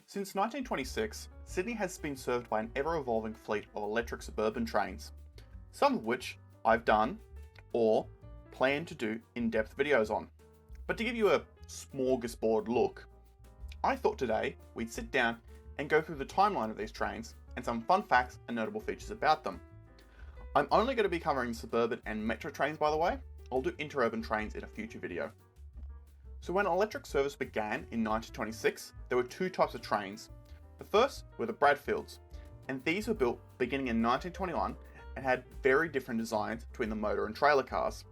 Since 1926, Sydney has been served by an ever-evolving fleet of electric suburban trains, some of which I've done or plan to do in-depth videos on. But to give you a smorgasbord look, I thought today we'd sit down and go through the timeline of these trains and some fun facts and notable features about them. I'm only going to be covering suburban and metro trains, by the way. I'll do interurban trains in a future video. So when electric service began in 1926, there were two types of trains. The first were the Bradfields, and these were built beginning in 1921 and had very different designs between the motor and trailer cars.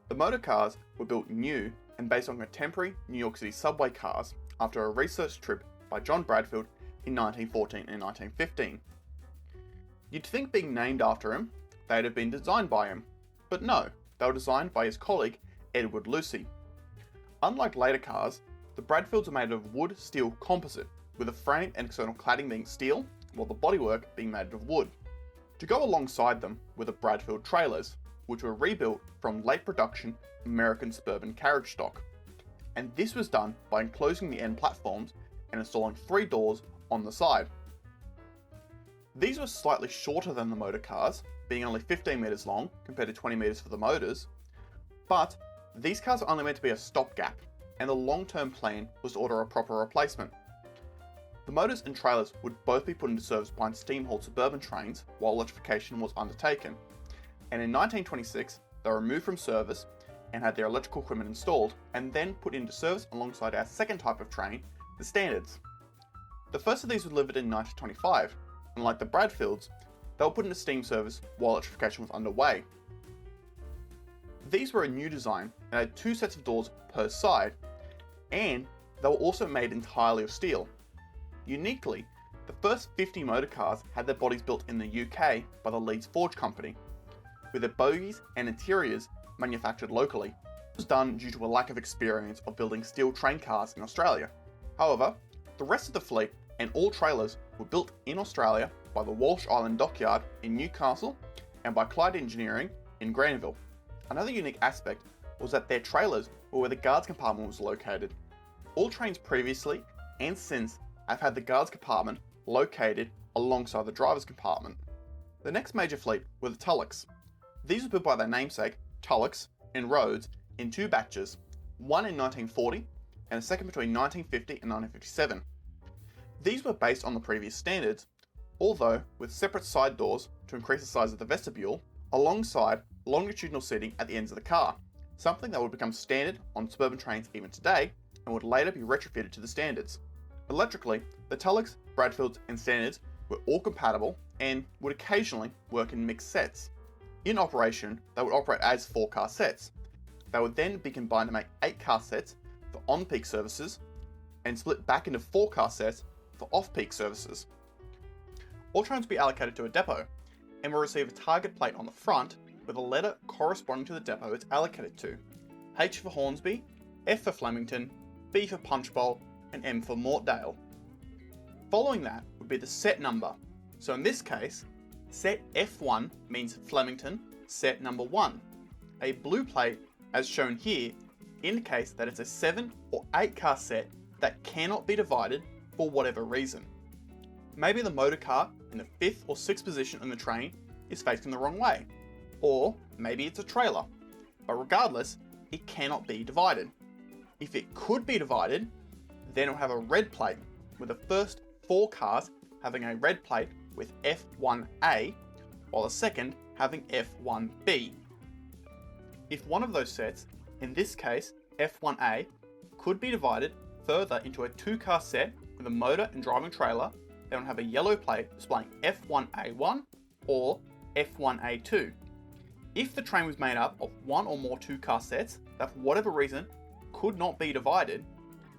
The motor cars were built new and based on contemporary New York City subway cars after a research trip by John Bradfield in 1914 and 1915. You'd think being named after him, they'd have been designed by him, but no, they were designed by his colleague Edward Lucy. Unlike later cars, the Bradfields are made of wood-steel composite, with the frame and external cladding being steel, while the bodywork being made of wood. To go alongside them were the Bradfield trailers, which were rebuilt from late production American suburban carriage stock. And this was done by enclosing the end platforms and installing 3 doors on the side. These were slightly shorter than the motor cars, being only 15 metres long compared to 20 metres for the motors, but these cars are only meant to be a stopgap, and the long-term plan was to order a proper replacement. The motors and trailers would both be put into service behind steam-hauled suburban trains while electrification was undertaken, and in 1926 they were removed from service and had their electrical equipment installed and then put into service alongside our second type of train, the Standards. The first of these were delivered in 1925, and like the Bradfields, they were put into steam service while electrification was underway. These were a new design and had 2 sets of doors per side, and they were also made entirely of steel. Uniquely, the first 50 motor cars had their bodies built in the UK by the Leeds Forge Company, with their bogies and interiors manufactured locally. This was done due to a lack of experience of building steel train cars in Australia. However, the rest of the fleet and all trailers were built in Australia by the Walsh Island Dockyard in Newcastle and by Clyde Engineering in Granville. Another unique aspect was that their trailers were where the guards compartment was located. All trains previously and since have had the guards compartment located alongside the driver's compartment. The next major fleet were the Tullochs. These were built by their namesake, Tullochs, in Rhodes in 2 batches, one in 1940 and a second between 1950 and 1957. These were based on the previous Standards, although with separate side doors to increase the size of the vestibule, alongside longitudinal seating at the ends of the car, something that would become standard on suburban trains even today and would later be retrofitted to the Standards. Electrically, the Tullochs, Bradfields and Standards were all compatible and would occasionally work in mixed sets. In operation, they would operate as 4-car sets. They would then be combined to make 8-car sets for on-peak services and split back into 4-car sets for off-peak services. All trains will be allocated to a depot and will receive a target plate on the front with a letter corresponding to the depot it's allocated to. H for Hornsby, F for Flemington, B for Punchbowl, and M for Mortdale. Following that would be the set number. So in this case, set F1 means Flemington, set number 1. A blue plate, as shown here, indicates that it's a 7 or 8 car set that cannot be divided for whatever reason. Maybe the motor car in the 5th or 6th position on the train is facing the wrong way, or maybe it's a trailer, but regardless, it cannot be divided. If it could be divided, then it'll have a red plate, with the first 4 cars having a red plate with F1A, while the second having F1B. If one of those sets, in this case F1A, could be divided further into a 2-car set with a motor and driving trailer, then will have a yellow plate displaying F1A1 or F1A2. If the train was made up of 1 or more 2-car sets that for whatever reason could not be divided,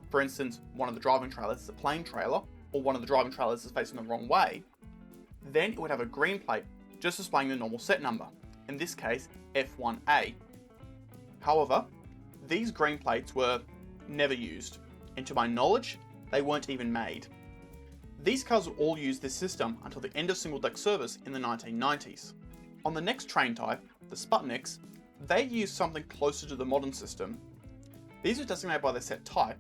for instance one of the driving trailers is a plain trailer or one of the driving trailers is facing the wrong way, then it would have a green plate just displaying the normal set number, in this case F1A. However, these green plates were never used, and to my knowledge, they weren't even made. These cars would all use this system until the end of single-deck service in the 1990s. On the next train type, the Sputniks, they used something closer to the modern system. These were designated by their set type,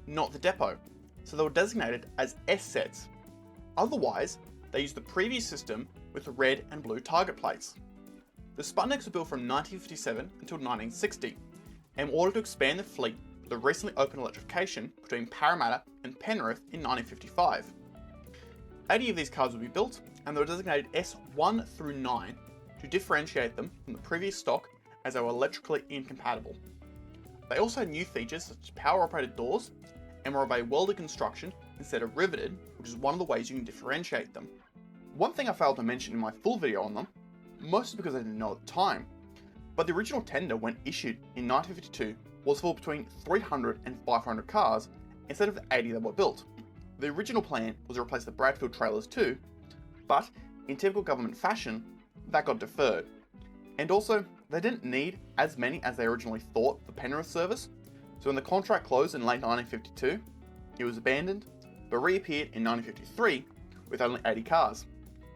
not the depot, so they were designated as S sets. Otherwise, they used the previous system with the red and blue target plates. The Sputniks were built from 1957 until 1960, in order to expand the fleet for the recently opened electrification between Parramatta and Penrith in 1955. 80 of these cars would be built, and they were designated S1 through 9 to differentiate them from the previous stock as they were electrically incompatible. They also had new features such as power-operated doors and were of a welded construction instead of riveted, which is one of the ways you can differentiate them. One thing I failed to mention in my full video on them, mostly because I didn't know at the time, but the original tender when issued in 1952 was for between 300 and 500 cars instead of the 80 that were built. The original plan was to replace the Bradfield trailers too, but in typical government fashion, that got deferred. And also, they didn't need as many as they originally thought for Penrith service, so when the contract closed in late 1952, it was abandoned, but reappeared in 1953 with only 80 cars.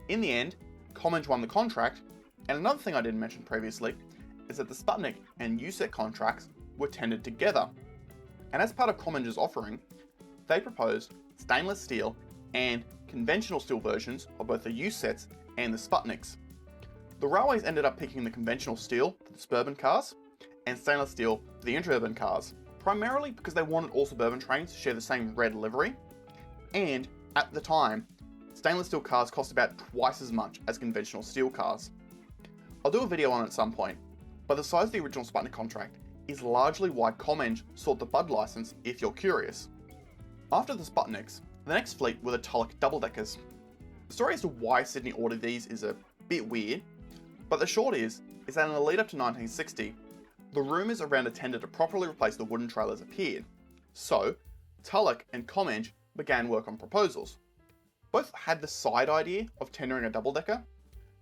In the end, Comenge won the contract, and another thing I didn't mention previously is that the Sputnik and U-set contracts were tendered together. And as part of Comenge's offering, they proposed stainless steel and conventional steel versions of both the U-sets and the Sputniks. The railways ended up picking the conventional steel for the suburban cars and stainless steel for the interurban cars, primarily because they wanted all suburban trains to share the same red livery, and at the time, stainless steel cars cost about twice as much as conventional steel cars. I'll do a video on it at some point, but the size of the original Sputnik contract is largely why Comenge sought the Bud license if you're curious. After the Sputniks, the next fleet were the Tulloch double-deckers. The story as to why Sydney ordered these is a bit weird, but the short is that in the lead up to 1960, the rumours around a tender to properly replace the wooden trailers appeared. So, Tulloch and Comenge began work on proposals. Both had the side idea of tendering a double-decker.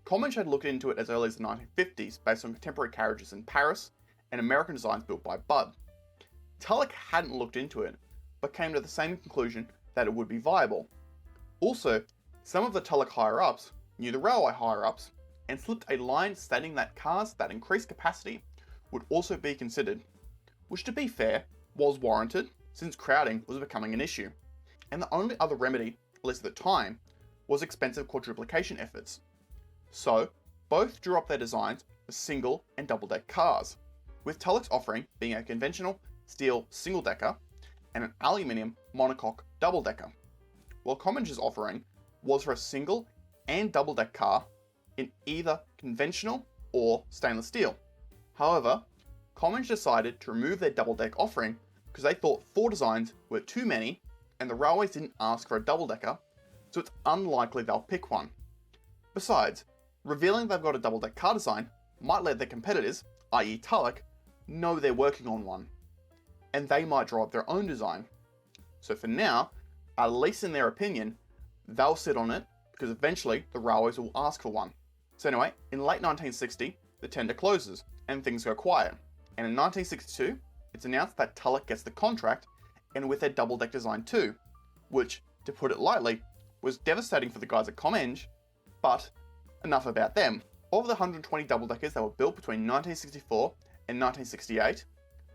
Comenge had looked into it as early as the 1950s based on contemporary carriages in Paris and American designs built by Budd. Tulloch hadn't looked into it, but came to the same conclusion that it would be viable. Also, some of the Tulloch higher-ups knew the railway higher-ups and slipped a line stating that cars that increased capacity would also be considered, which to be fair, was warranted since crowding was becoming an issue. And the only other remedy, at least at the time, was expensive quadruplication efforts. So, both drew up their designs for single and double-deck cars, with Tulloch's offering being a conventional steel single-decker and an aluminium monocoque double-decker, while Comenge's offering was for a single and double-deck car in either conventional or stainless steel. However, Comenge decided to remove their double-deck offering because they thought 4 designs were too many and the railways didn't ask for a double-decker, so it's unlikely they'll pick one. Besides, revealing they've got a double-deck car design might let their competitors, i.e. Tulloch, know they're working on one, and they might draw up their own design. So for now, at least in their opinion, they'll sit on it because eventually the railways will ask for one. So anyway, in late 1960, the tender closes and things go quiet. And in 1962, it's announced that Tulloch gets the contract and with their double-deck design too, which, to put it lightly, was devastating for the guys at Comenge, but enough about them. Of the 120 double-deckers that were built between 1964 and 1968,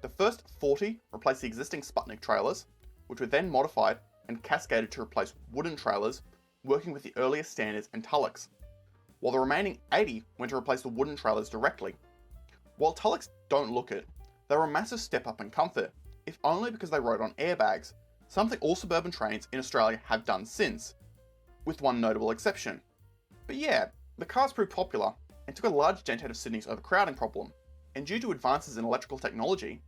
the first 40 replaced the existing Sputnik trailers, which were then modified and cascaded to replace wooden trailers working with the earlier Standards and Tullochs, while the remaining 80 went to replace the wooden trailers directly. While Tullochs don't look it, they were a massive step up in comfort, if only because they rode on airbags, something all suburban trains in Australia have done since, with one notable exception. But yeah, the cars proved popular and took a large dent out of Sydney's overcrowding problem, and due to advances in electrical technology,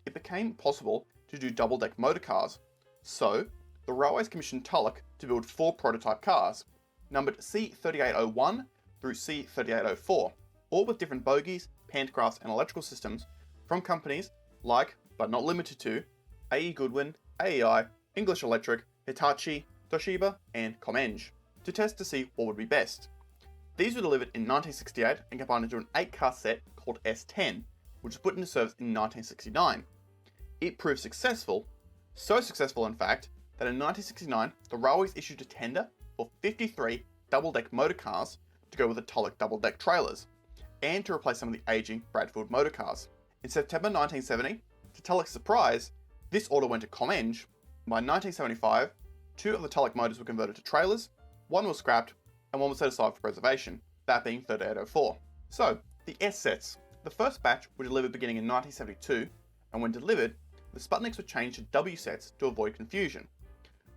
it became possible to do double-deck motor cars. So, the railways commissioned Tulloch to build 4 prototype cars, numbered C3801 through C3804, all with different bogies, pantographs and electrical systems from companies like, but not limited to, A.E. Goodwin, AEI, English Electric, Hitachi, Toshiba and Comenge, to test to see what would be best. These were delivered in 1968 and combined into an 8-car set called S10, which was put into service in 1969. It proved successful, so successful in fact, that in 1969 the railways issued a tender for 53 double-deck motor cars to go with the Tulloch double-deck trailers, and to replace some of the aging Bradfield motor cars. In September 1970, to Tulloch's surprise, this order went to Comenge. By 1975, 2 of the Tulloch motors were converted to trailers, 1 was scrapped, and 1 was set aside for preservation, that being 3804. So, the S sets. The first batch were delivered beginning in 1972, and when delivered, the Sputniks were changed to W sets to avoid confusion.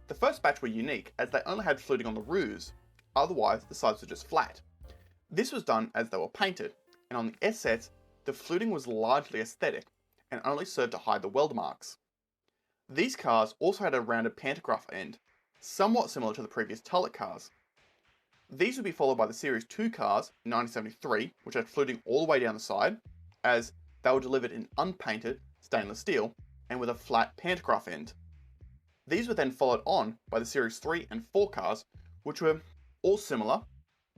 The first batch were unique as they only had fluting on the roofs, otherwise the sides were just flat. This was done as they were painted, and on the S sets, the fluting was largely aesthetic and only served to hide the weld marks. These cars also had a rounded pantograph end, somewhat similar to the previous Tulloch cars. These would be followed by the Series 2 cars in 1973, which had fluting all the way down the side, as they were delivered in unpainted stainless steel and with a flat pantograph end. These were then followed on by the Series 3 and 4 cars, which were all similar,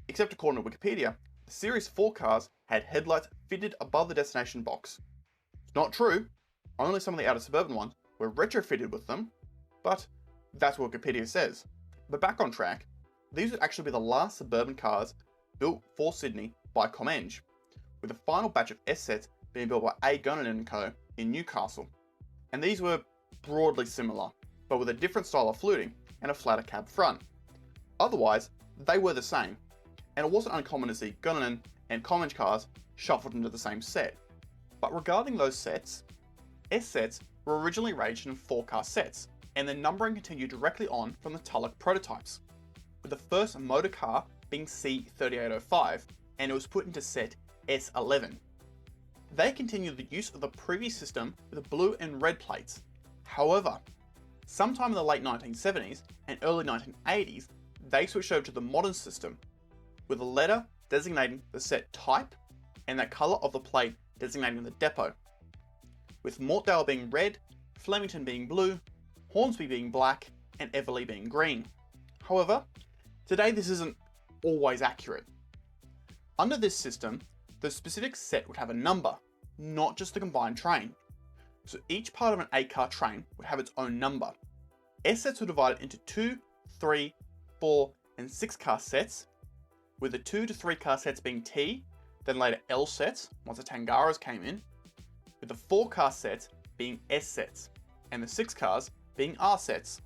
except according to Wikipedia, the Series 4 cars had headlights fitted above the destination box. It's not true, only some of the outer suburban ones were retrofitted with them, but that's what Wikipedia says. But back on track, these would actually be the last suburban cars built for Sydney by Comenge, with the final batch of S sets being built by A and Co in Newcastle. And these were broadly similar, but with a different style of fluting and a flatter cab front. Otherwise, they were the same, and it wasn't uncommon to see Gunnan and Comenge cars shuffled into the same set. But regarding those sets, S sets were originally arranged in 4-car sets, and the numbering continued directly on from the Tulloch prototypes, with the first motor car being C3805, and it was put into set S11. They continued the use of the previous system with blue and red plates. However, sometime in the late 1970s and early 1980s, they switched over to the modern system, with a letter designating the set type and the colour of the plate designating the depot, with Mortdale being red, Flemington being blue, Hornsby being black, and Everleigh being green. However, today this isn't always accurate. Under this system, the specific set would have a number, not just the combined train. So each part of an 8-car train would have its own number. S sets were divided into 2, 3, 4, and 6-car sets, with the 2 to 3-car sets being T, then later L sets, once the Tangaras came in, with the 4-car sets being S sets, and the 6 cars being R sets.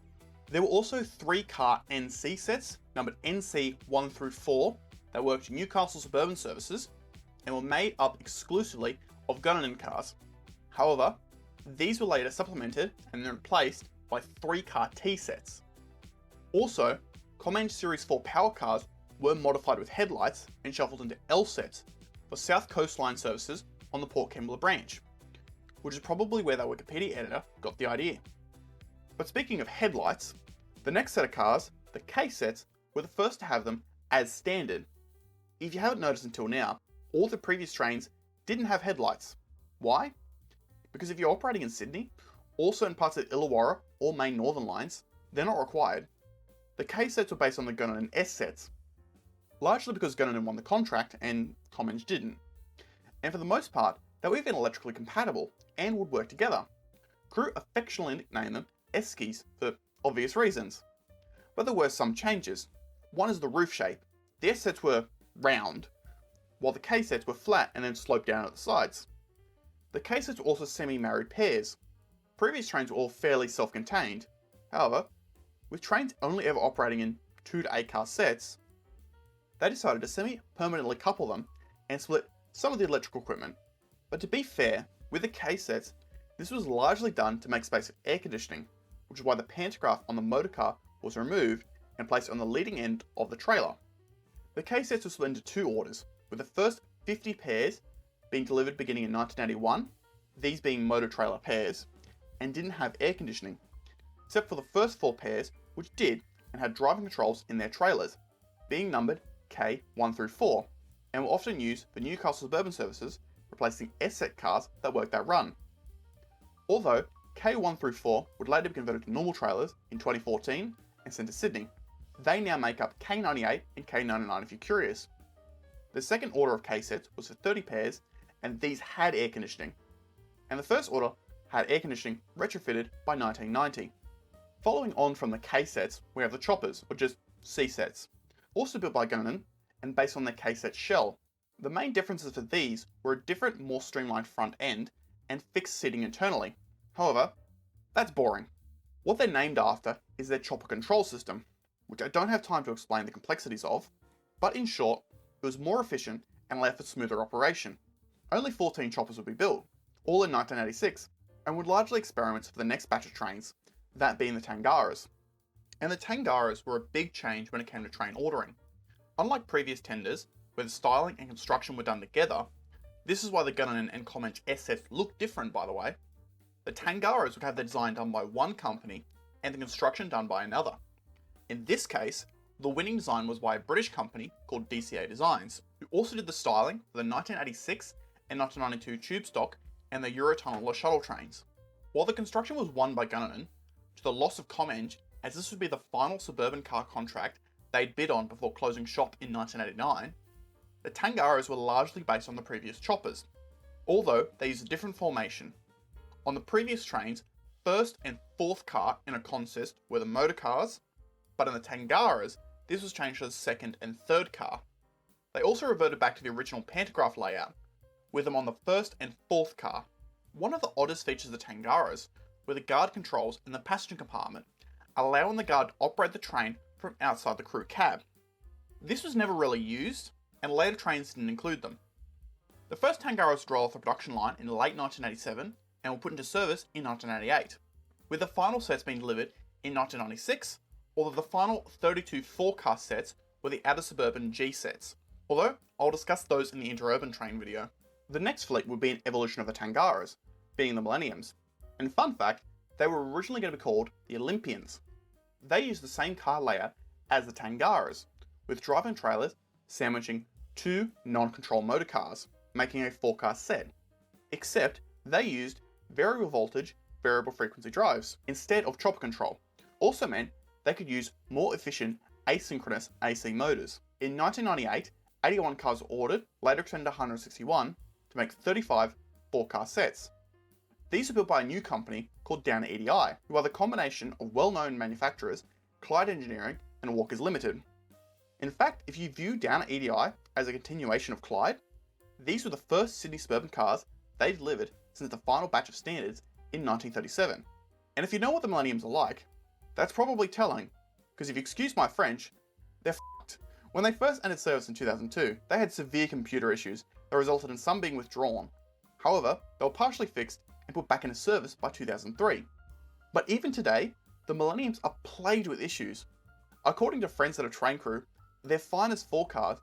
There were also 3-car NC sets, numbered NC 1 through 4, that worked Newcastle suburban services, and were made up exclusively of Gunnan cars. However, these were later supplemented and then replaced by 3-car T sets. Also, Comenge Series 4 power cars were modified with headlights and shuffled into L sets for South Coastline services on the Port Kembla branch, which is probably where their Wikipedia editor got the idea. But speaking of headlights, the next set of cars, the K sets, were the first to have them as standard. If you haven't noticed until now, all the previous trains didn't have headlights. Why? Because if you're operating in Sydney, or certain parts of Illawarra or main northern lines, they're not required. The K sets were based on the Gunnan S sets, largely because Gunnan won the contract and Comenge didn't. And for the most part, they were even electrically compatible and would work together. Crew affectionately nicknamed them Eskies for obvious reasons. But there were some changes. One is the roof shape. The S sets were round, while the K sets were flat and then sloped down at the sides. The K sets were also semi-married pairs. Previous trains were all fairly self-contained. However, with trains only ever operating in 2 to 8-car sets, they decided to semi-permanently couple them and split some of the electrical equipment. But to be fair, with the K sets, this was largely done to make space for air conditioning, which is why the pantograph on the motor car was removed and placed on the leading end of the trailer. The K sets were split into 2 orders, with the first 50 pairs being delivered beginning in 1981, these being motor trailer pairs, and didn't have air conditioning, except for the first 4 pairs which did and had driving controls in their trailers, being numbered K1 through 4, and were often used for Newcastle suburban services, replacing S-set cars that worked that run. Although K1 through 4 would later be converted to normal trailers in 2014 and sent to Sydney, they now make up K98 and K99 if you're curious. The second order of K sets was for 30 pairs, and these had air conditioning, and the first order had air conditioning retrofitted by 1990. Following on from the K sets, we have the choppers, or just C sets, also built by Gunnan and based on their K set shell. The main differences for these were a different, more streamlined front end and fixed seating internally. However, that's boring. What they're named after is their chopper control system, which I don't have time to explain the complexities of, but in short, it was more efficient and allowed for smoother operation. Only 14 choppers would be built, all in 1986, and would largely experiment for the next batch of trains, that being the Tangaras. And the Tangaras were a big change when it came to train ordering. Unlike previous tenders, where the styling and construction were done together, this is why the Gunnan and Comanche S sets look different, by the way. The Tangaras would have their design done by one company and the construction done by another. In this case, the winning design was by a British company called DCA Designs, who also did the styling for the 1986 and 1992 tube stock and the Eurotunnel shuttle trains. While the construction was won by Gunnan, to the loss of Comanche, as this would be the final suburban car contract they'd bid on before closing shop in 1989, the Tangaras were largely based on the previous choppers, although they used a different formation. On the previous trains, first and fourth car in a consist were the motor cars, but in the Tangaras, this was changed to the second and third car. They also reverted back to the original pantograph layout, with them on the first and fourth car. One of the oddest features of the Tangaras were the guard controls in the passenger compartment, allowing the guard to operate the train from outside the crew cab. This was never really used, and later trains didn't include them. The first Tangaras rolled off the production line in late 1987 and were put into service in 1988, with the final sets being delivered in 1996, although the final 32 4-car sets were the outer suburban G sets, although I'll discuss those in the interurban train video. The next fleet would be an evolution of the Tangaras, being the Millenniums, and fun fact, they were originally going to be called the Olympians. They used the same car layout as the Tangaras, with driving trailers sandwiching two non-control motor cars, making a 4-car set, except they used variable voltage, variable frequency drives instead of chopper control. Also meant they could use more efficient asynchronous AC motors. In 1998, 81 cars were ordered, later extended to 161, to make 35 4-car sets. These were built by a new company called Downer EDI, who are the combination of well-known manufacturers Clyde Engineering and Walkers Limited. In fact, if you view Downer EDI as a continuation of Clyde, these were the first Sydney suburban cars they delivered since the final batch of standards in 1937. And if you know what the Millenniums are like, that's probably telling, because if you excuse my French, they're f***ed. When they first entered service in 2002, they had severe computer issues that resulted in some being withdrawn. However, they were partially fixed and put back into service by 2003. But even today, the Millenniums are plagued with issues. According to friends that are train crew, they're fine as 4 cars,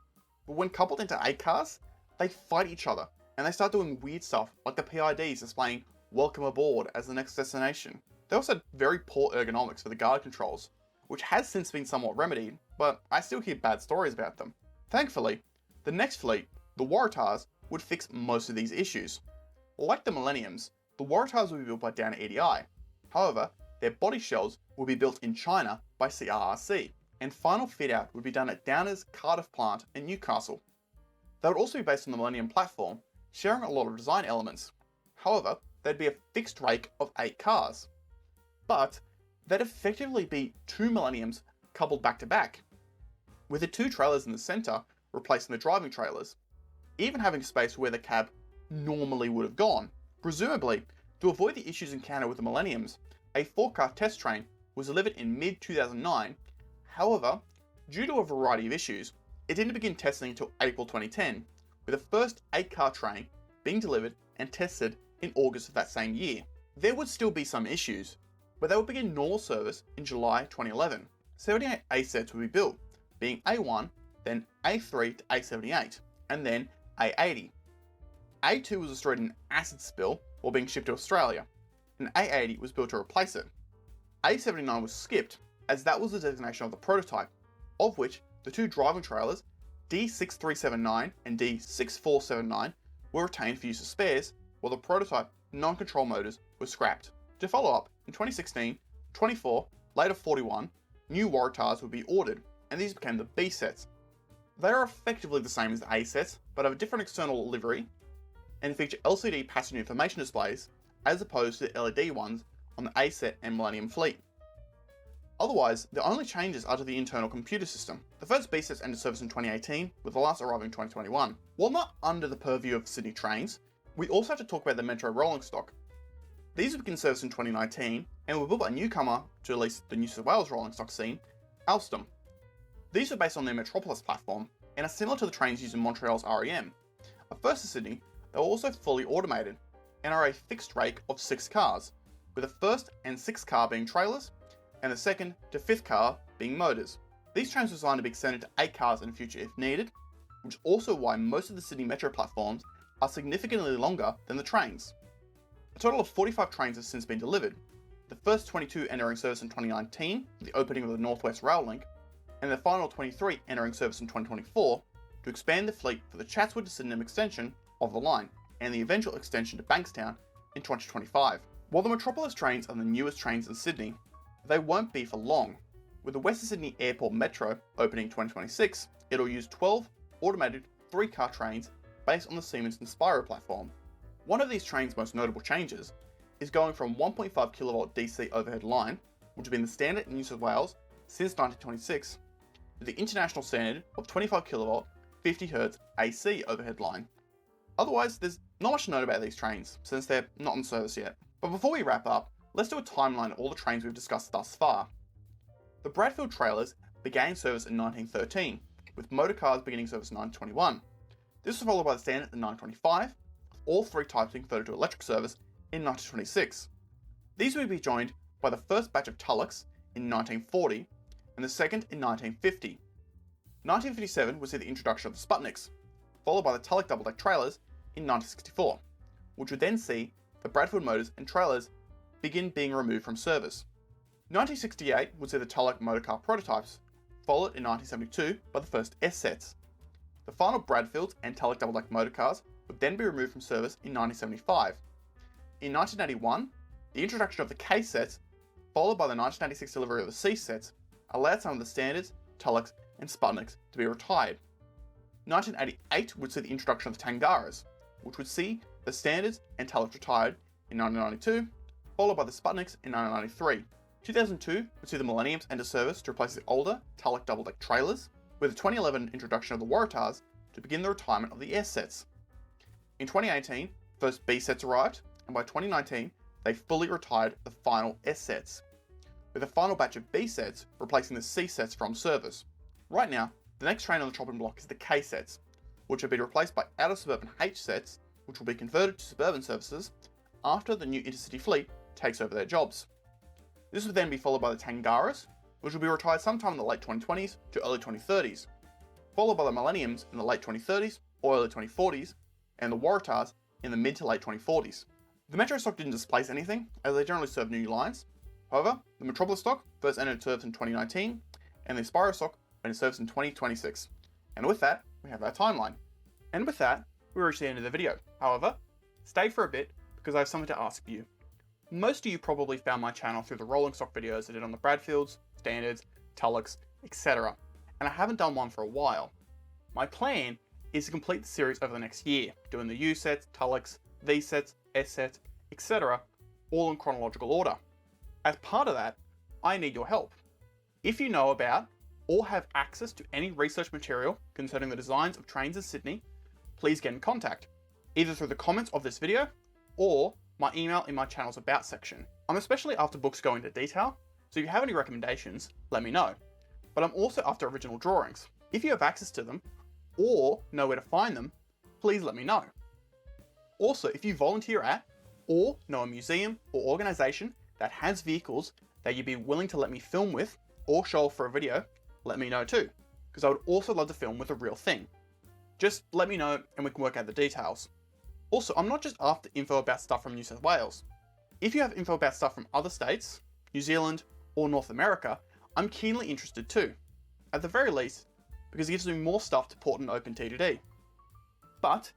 but when coupled into 8 cars, they fight each other, and they start doing weird stuff like the PIDs displaying "Welcome aboard" as the next destination. They also had very poor ergonomics for the guard controls, which has since been somewhat remedied, but I still hear bad stories about them. Thankfully, the next fleet, the Waratahs, would fix most of these issues. Like the Millenniums, the Waratahs would be built by Downer EDI. However, their body shells would be built in China by CRRC, and final fit-out would be done at Downer's Cardiff plant in Newcastle. They would also be based on the Millennium platform, sharing a lot of design elements. However, they'd be a fixed rake of 8 cars. But they'd effectively be 2 Millenniums coupled back to back, with the 2 trailers in the centre replacing the driving trailers, even having space where the cab normally would have gone. Presumably, to avoid the issues encountered with the Millenniums, a 4-car test train was delivered in mid-2009. However, due to a variety of issues, it didn't begin testing until April 2010, with the first 8-car train being delivered and tested in August of that same year. There would still be some issues, but they would begin normal service in July 2011. 78 A sets would be built, being A1, then A3 to A78, and then A80. A2 was destroyed in an acid spill while being shipped to Australia, and A80 was built to replace it. A79 was skipped, as that was the designation of the prototype, of which the 2 driving trailers, D6379 and D6479, were retained for use as spares, while the prototype non-control motors were scrapped. To follow up, in 2016, 24, later 41, new Waratahs would be ordered, and these became the B sets. They are effectively the same as the A sets, but have a different external livery, and feature LCD passenger information displays, as opposed to the LED ones on the A set and Millennium fleet. Otherwise, the only changes are to the internal computer system. The first B sets entered service in 2018, with the last arriving in 2021. While not under the purview of Sydney Trains, we also have to talk about the Metro rolling stock. These would begin service in 2019 and were built by a newcomer to at least the New South Wales rolling stock scene, Alstom. These were based on their Metropolis platform and are similar to the trains used in Montreal's REM. At first to Sydney, they were also fully automated and are a fixed rake of 6 cars, with the first and 6th car being trailers and the 2nd to 5th car being motors. These trains were designed to be extended to 8 cars in the future if needed, which is also why most of the Sydney Metro platforms are significantly longer than the trains. A total of 45 trains have since been delivered, the first 22 entering service in 2019 with the opening of the North West Rail Link, and the final 23 entering service in 2024 to expand the fleet for the Chatswood to Sydenham extension of the line and the eventual extension to Bankstown in 2025. While the Metropolis trains are the newest trains in Sydney, they won't be for long. With the Western Sydney Airport Metro opening in 2026, it'll use 12 automated 3-car trains based on the Siemens Inspiro platform. One of these trains' most notable changes is going from 1.5 kV DC overhead line, which has been the standard in New South Wales since 1926, to the international standard of 25 kV 50Hz AC overhead line. Otherwise, there's not much to note about these trains, since they're not in service yet. But before we wrap up, let's do a timeline of all the trains we've discussed thus far. The Bradfield trailers began service in 1913, with motor cars beginning service in 1921. This was followed by the standard in 1925, with all 3 types being converted to electric service in 1926. These would be joined by the first batch of Tullochs in 1940, and the second in 1950. 1957 would see the introduction of the Sputniks, followed by the Tulloch double-deck trailers in 1964, which would then see the Bradfield motors and trailers begin being removed from service. 1968 would see the Tulloch motorcar prototypes, followed in 1972 by the first S sets. The final Bradfields and Tulloch double-deck motorcars would then be removed from service in 1975. In 1981, the introduction of the K sets, followed by the 1986 delivery of the C sets, allowed some of the Standards, Tullochs and Sputniks to be retired. 1988 would see the introduction of the Tangaras, which would see the Standards and Tullochs retired in 1992, followed by the Sputniks in 1993. 2002 would see the Millenniums enter service to replace the older Tulloch double-deck trailers, with the 2011 introduction of the Waratahs to begin the retirement of the S sets. In 2018, first B sets arrived, and by 2019, they fully retired the final S sets, with a final batch of B sets replacing the C sets from service. Right now, the next train on the chopping block is the K sets, which have been replaced by outer suburban H sets, which will be converted to suburban services after the new intercity fleet takes over their jobs. This will then be followed by the Tangaras, which will be retired sometime in the late 2020s to early 2030s, followed by the Millenniums in the late 2030s or early 2040s, and the Waratahs in the mid to late 2040s. The Metro stock didn't displace anything, as they generally serve new lines. However, the Metropolis stock first entered service in 2019, and the Inspiro stock went in service in 2026. And with that, we have our timeline. And with that, we reached the end of the video. However, stay for a bit, because I have something to ask you. Most of you probably found my channel through the rolling stock videos I did on the Bradfields, Standards, Tullochs, etc. And I haven't done one for a while. My plan is to complete the series over the next year, doing the U sets, Tullochs, V sets, S sets, etc. all in chronological order. As part of that, I need your help. If you know about or have access to any research material concerning the designs of trains in Sydney, please get in contact, either through the comments of this video or my email in my channel's About section. I'm especially after books go into detail, so if you have any recommendations, let me know. But I'm also after original drawings. If you have access to them, or know where to find them, please let me know. Also, if you volunteer at, or know a museum or organisation that has vehicles that you'd be willing to let me film with, or show off for a video, let me know too, because I would also love to film with a real thing. Just let me know and we can work out the details. Also, I'm not just after info about stuff from New South Wales. If you have info about stuff from other states, New Zealand, or North America, I'm keenly interested too. At the very least, because it gives me more stuff to port in OpenTTD. But,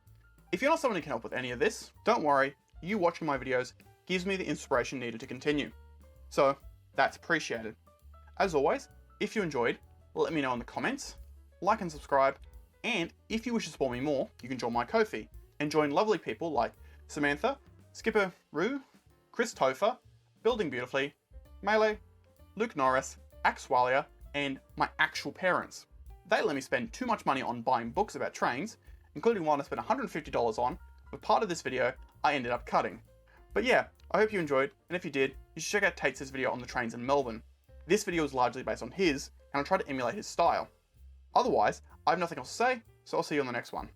if you're not someone who can help with any of this, don't worry, you watching my videos gives me the inspiration needed to continue. So, that's appreciated. As always, if you enjoyed, let me know in the comments, like and subscribe, and if you wish to support me more, you can join my Ko-fi and join lovely people like Samantha, Skipper Rue, Chris Topher, Building Beautifully, Melee, Luke Norris, Axwalia, and my actual parents. They let me spend too much money on buying books about trains, including one I spent $150 on, but part of this video I ended up cutting. But yeah, I hope you enjoyed, and if you did, you should check out Taitset's video on the trains in Melbourne. This video is largely based on his, and I'll try to emulate his style. Otherwise, I have nothing else to say, so I'll see you on the next one.